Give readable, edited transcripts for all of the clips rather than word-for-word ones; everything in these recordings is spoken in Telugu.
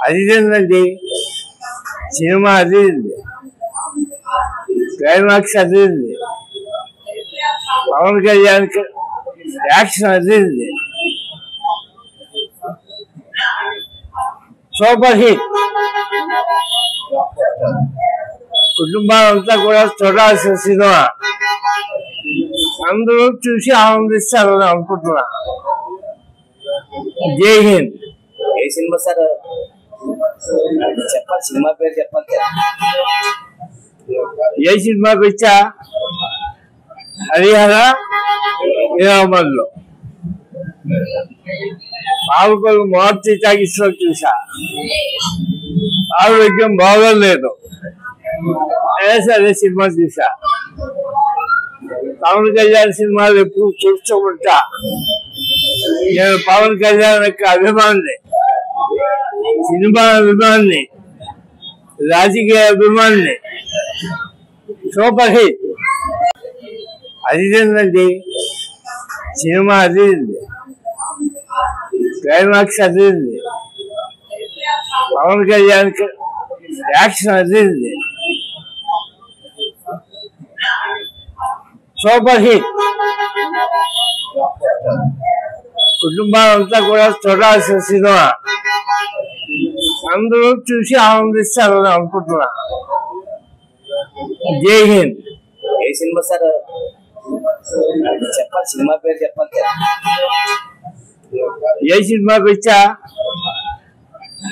అదేంటండి సినిమా అదిరింది, క్లైమాక్స్ అదిరింది, పవన్ కళ్యాణ్ యాక్షన్ అదిరింది, సూపర్ హిట్. కుటుంబాలంతా కూడా చూడాల్సిన సినిమా, అందరూ చూసి ఆనందిస్తారని అనుకుంటున్నా. జై హింద్. ఏ సినిమా సార్ చెప్పాలి, సినిమా పేరు చెప్పాలి. ఏ సినిమాకి వచ్చా? హరిహర విరామల్లో పాలకొల్లు మారుతి టాకీస్లో చూసా. ఆరోగ్యం బాగోలేదు, అదే సినిమా చూసా. పవన్ కళ్యాణ్ సినిమాలు ఎప్పుడు చూస్తూ ఉంటా. నేను పవన్ కళ్యాణ్ యొక్క అభిమాని, సినిమా అభిమాని, రాజకీయ అభిమాని. Super hit. అదేంటండి సినిమా అదిరింది, క్లైమాక్స్ అదిరింది, పవన్ కళ్యాణ్ యాక్షన్ అదిరింది, సూపర్ హిట్. కుటుంబాలంతా కూడా చూడాల్సిన సినిమా, అందరూ చూసి ఆనందిస్తారని అనుకుంటున్నా. జై హింద్. ఏ సినిమా సార్ చెప్పాలి, సినిమా పేరు చెప్పాలి. ఏ సినిమాకి వచ్చా?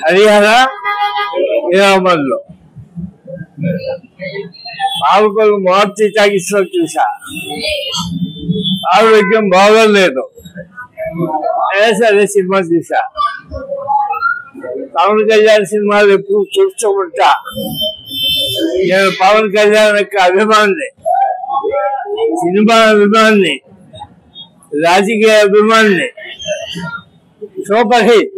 హరిహర విరామల్లో పాలకొల్లు మారుతి టాకీస్లో చూసా. ఆరోగ్యం బాగోలేదు, అదే సినిమా చూసా. పవన్ కళ్యాణ్ సినిమాలు ఎప్పుడు చూస్తూ ఉంటా. నేను పవన్ కళ్యాణ్ యొక్క అభిమాని, సినిమా అభిమాని, రాజకీయ అభిమాని. Super hit.